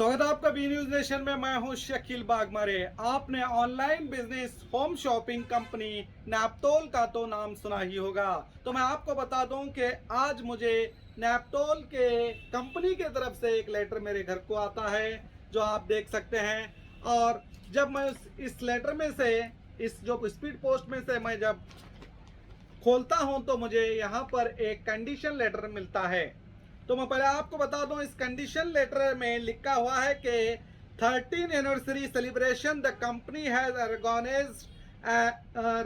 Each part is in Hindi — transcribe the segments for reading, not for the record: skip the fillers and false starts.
स्वागत है आपका बी न्यूज नेशन में। मैं हूं शकील बागमारे। आपने online business home shopping company Naaptol का तो नाम सुना ही होगा। तो मैं आपको बता दूं कि आज मुझे नैपतोल के कंपनी के तरफ से एक लेटर मेरे घर को आता है, जो आप देख सकते हैं। और जब मैं इस लेटर में से, इस जो स्पीड पोस्ट में से मैं जब खोलता हूं, तो मुझे यहाँ पर एक कंडीशन लेटर मिलता है। तो मैं पहले आपको बता दूं, इस कंडीशन लेटर में लिखा हुआ है कि 13th anniversary celebration the company has organized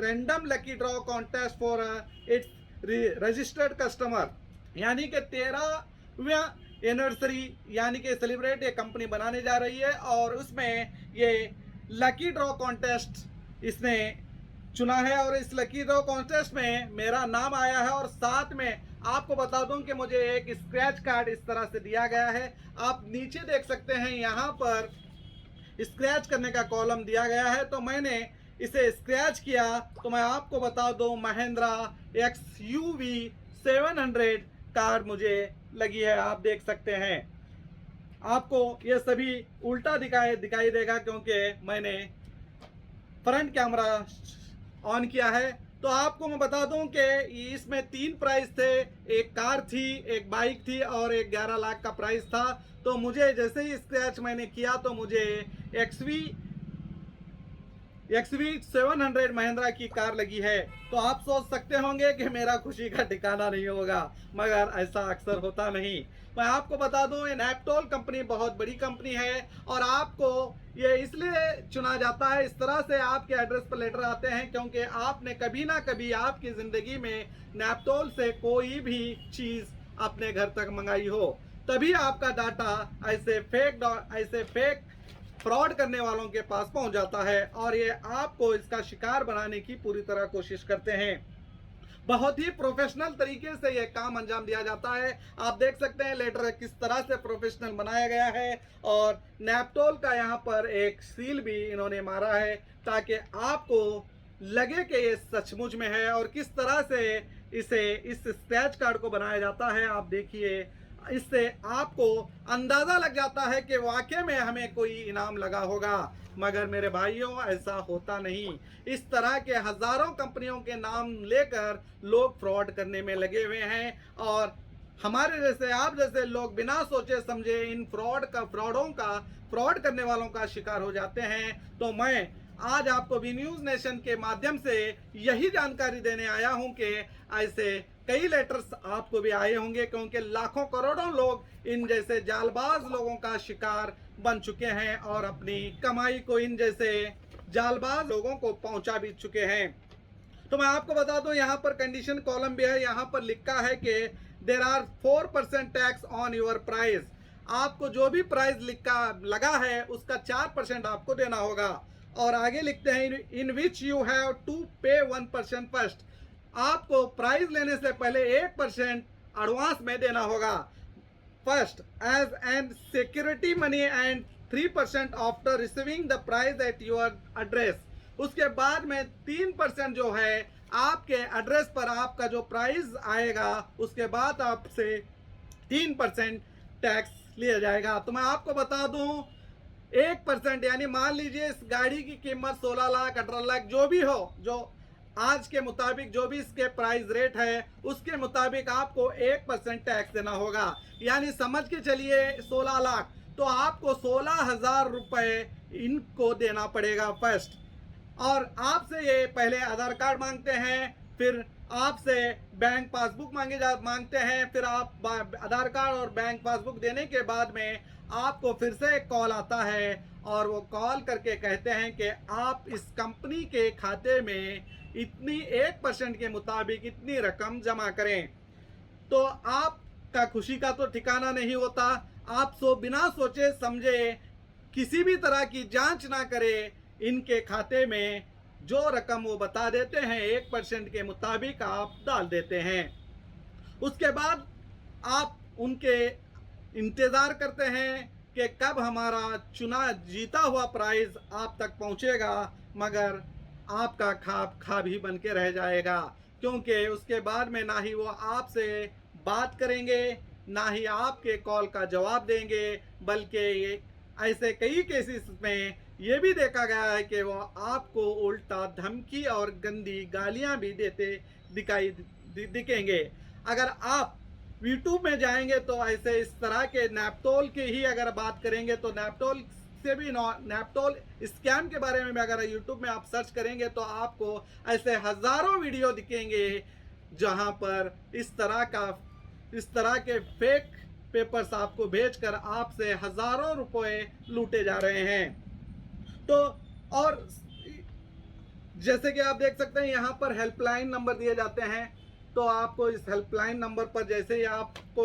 random lucky draw contest for its registered customer. यानी कि 13वां एनिवर्सरी यानी कि सेलिब्रेट ये कंपनी बनाने जा रही है, और उसमें ये लकी ड्रॉ कॉन्टेस्ट इसने चुना है। और इस लकी ड्रॉ कॉन्टेस्ट में मेरा नाम आया है, और साथ में आपको बता दूं कि मुझे एक स्क्रैच कार्ड इस तरह से दिया गया है। आप नीचे देख सकते हैं, यहाँ पर स्क्रैच करने का कॉलम दिया गया है। तो मैंने इसे स्क्रैच किया, तो मैं आपको बता दूं महिंद्रा XUV 700 कार मुझे लगी है। आप देख सकते हैं, आपको ये सभी उल्टा दिखाई देगा, क्योंकि मैंने फ्रंट कैमरा ऑन किया है। तो आपको मैं बता दूं कि इसमें 3 प्राइस थे, एक कार थी, एक बाइक थी, और एक 11 लाख का प्राइस था। तो मुझे जैसे ही स्क्रैच मैंने किया, तो मुझे XV 700 महिंद्रा की कार लगी है। तो आप सोच सकते होंगे कि मेरा खुशी का ठिकाना नहीं होगा, मगर ऐसा अक्सर होता नहीं। मैं आपको बता दूं, ये नैपतोल कंपनी बहुत बड़ी कंपनी है, और आपको ये इसलिए चुना जाता है, इस तरह से आपके एड्रेस पर लेटर आते हैं, क्योंकि आपने कभी ना कभी आपकी ज़िंदगी में नैपतोल से कोई भी चीज़ अपने घर तक मंगाई हो। तभी आपका डाटा ऐसे फेक फ्रॉड करने वालों के पास पहुंच जाता है, और ये आपको इसका शिकार बनाने की पूरी तरह कोशिश करते हैं। बहुत ही प्रोफेशनल तरीके से यह काम अंजाम दिया जाता है। आप देख सकते हैं लेटर किस तरह से प्रोफेशनल बनाया गया है, और नैपतोल का यहाँ पर एक सील भी इन्होंने मारा है, ताकि आपको लगे कि ये सचमुच में है। और किस तरह से इस स्क्रैच कार्ड को बनाया जाता है, आप देखिए, इससे आपको अंदाजा लग जाता है कि वाकई में हमें कोई इनाम लगा होगा। मगर मेरे भाइयों, ऐसा होता नहीं। इस तरह के हजारों कंपनियों के नाम लेकर लोग फ्रॉड करने में लगे हुए हैं, और हमारे जैसे, आप जैसे लोग बिना सोचे समझे इन फ्रॉड करने वालों का शिकार हो जाते हैं। तो मैं आज आपको बी न्यूज नेशन के माध्यम से यही जानकारी देने आया हूं कि ऐसे कई लेटर्स आपको भी आए होंगे, क्योंकि लाखों करोड़ों लोग इन जैसे जालबाज लोगों का शिकार बन चुके हैं, और अपनी कमाई को इन जैसे जालबाज लोगों को पहुंचा भी चुके हैं। तो मैं आपको बता दूं, यहाँ पर कंडीशन कॉलम भी है। यहाँ पर लिखा है कि there are 4% tax on your price. आपको जो भी प्राइस लगा है, उसका 4% आपको देना होगा। और आगे लिखते हैं, इन विच यू हैव टू पे 1% फर्स्ट। आपको प्राइस लेने से पहले 1% एडवांस में देना होगा first, as and security money, and 3% after receiving the price at your address. उसके बाद में 3% जो है आपके एड्रेस पर आपका जो प्राइस आएगा, उसके बाद आपसे 3% टैक्स लिया जाएगा। तो मैं आपको बता दूं, 1% यानी मान लीजिए इस गाड़ी की कीमत 16 लाख 18 लाख जो भी हो, जो आज के मुताबिक जो भी इसके प्राइस रेट है, उसके मुताबिक आपको 1% टैक्स देना होगा। यानी समझ के चलिए 16 लाख, तो आपको 16,000 रुपए इनको देना पड़ेगा फर्स्ट। और आपसे ये पहले आधार कार्ड मांगते हैं, फिर आपसे बैंक पासबुक मांगते हैं। फिर आप आधार कार्ड और बैंक पासबुक देने के बाद में आपको फिर से एक कॉल आता है, और वो कॉल करके कहते हैं कि आप इस कंपनी के खाते में इतनी 1% के मुताबिक इतनी रकम जमा करें। तो आपका खुशी का तो ठिकाना नहीं होता। आप बिना सोचे समझे, किसी भी तरह की जांच ना करें, इनके खाते में जो रकम वो बता देते हैं 1% के मुताबिक आप डाल देते हैं। उसके बाद आप उनके इंतज़ार करते हैं कि कब हमारा जीता हुआ प्राइज आप तक पहुंचेगा, मगर आपका खाब ही बन के रह जाएगा, क्योंकि उसके बाद में ना ही वो आपसे बात करेंगे, ना ही आपके कॉल का जवाब देंगे, बल्कि ये ऐसे कई केसेस में ये भी देखा गया है कि वो आपको उल्टा धमकी और गंदी गालियां भी देते दिखेंगे। अगर आप यूट्यूब में जाएंगे तो ऐसे इस तरह के नैपटोल की ही अगर बात करेंगे तो नैपटोल से भी नैपटोल स्कैम के बारे में अगर यूट्यूब में आप सर्च करेंगे तो आपको ऐसे हजारों वीडियो दिखेंगे जहां पर इस तरह के फेक पेपर्स आपको भेजकर आपसे हजारों रुपए लूटे जा रहे हैं। तो और जैसे कि आप देख सकते हैं यहाँ पर हेल्पलाइन नंबर दिए जाते हैं, तो आपको इस हेल्पलाइन नंबर पर जैसे ही आपको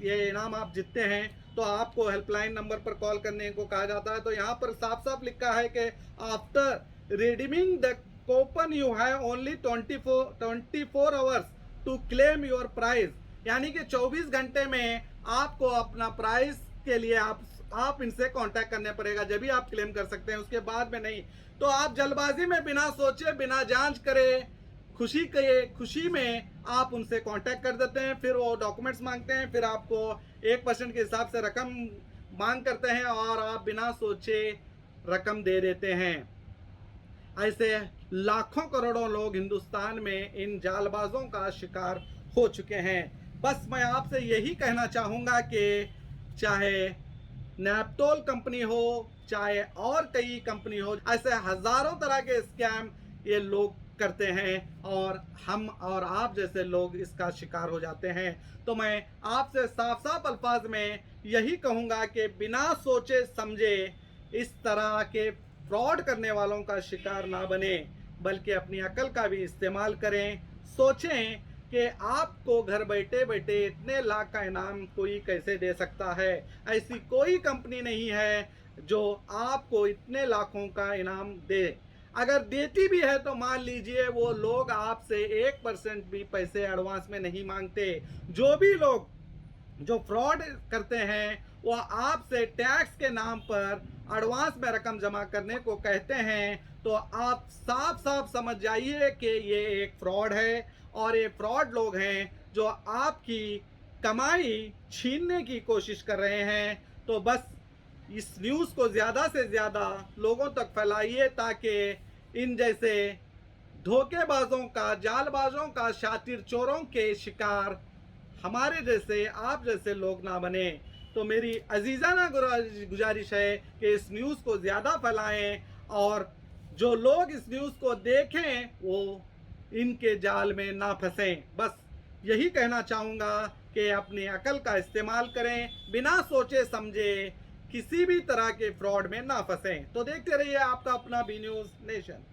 ये इनाम आप जीतते हैं तो आपको हेल्पलाइन नंबर पर कॉल करने को कहा जाता है। तो यहाँ पर साफ साफ लिखा है कि after redeeming the coupon you have only 24 hours to claim your prize, यानी कि 24 घंटे में आपको अपना प्राइस के लिए आप इनसे कांटेक्ट करने पड़ेगा, जब भी आप क्लेम कर सकते हैं, उसके बाद में नहीं। तो आप जल्दबाजी में बिना सोचे बिना जांच करे खुशी में आप उनसे कांटेक्ट कर देते हैं, फिर वो डॉक्यूमेंट्स मांगते हैं, फिर आपको 1% के हिसाब से रकम मांग करते हैं और आप बिना सोचे रकम दे देते हैं। ऐसे लाखों करोड़ों लोग हिंदुस्तान में इन जालबाजों का शिकार हो चुके हैं। बस मैं आपसे यही कहना चाहूँगा कि चाहे नैपटोल कंपनी हो चाहे और कई कंपनी हो, ऐसे हजारों तरह के स्कैम ये लोग करते हैं और हम और आप जैसे लोग इसका शिकार हो जाते हैं। तो मैं आपसे साफ साफ अल्फाज में यही कहूँगा कि बिना सोचे समझे इस तरह के फ्रॉड करने वालों का शिकार ना बने, बल्कि अपनी अकल का भी इस्तेमाल करें। सोचें कि आपको घर बैठे बैठे इतने लाख का इनाम कोई कैसे दे सकता है। ऐसी कोई कंपनी नहीं है जो आपको इतने लाखों का इनाम दे। अगर देती भी है तो मान लीजिए वो लोग आपसे 1% भी पैसे एडवांस में नहीं मांगते। जो भी लोग जो फ्रॉड करते हैं वो आपसे टैक्स के नाम पर एडवांस में रकम जमा करने को कहते हैं, तो आप साफ साफ समझ जाइए कि ये एक फ्रॉड है और ये फ्रॉड लोग हैं जो आपकी कमाई छीनने की कोशिश कर रहे हैं। तो बस इस न्यूज़ को ज़्यादा से ज़्यादा लोगों तक फैलाइए ताकि इन जैसे धोखेबाजों का, जालबाजों का, शातिर चोरों के शिकार हमारे जैसे, आप जैसे लोग ना बने। तो मेरी अजीज़ाना गुजारिश है कि इस न्यूज़ को ज़्यादा फैलाएं और जो लोग इस न्यूज़ को देखें वो इनके जाल में ना फंसें। बस यही कहना चाहूँगा कि अपनी अकल का इस्तेमाल करें, बिना सोचे समझे किसी भी तरह के फ्रॉड में ना फंसें। तो देखते रहिए आपका अपना बी न्यूज़ नेशन।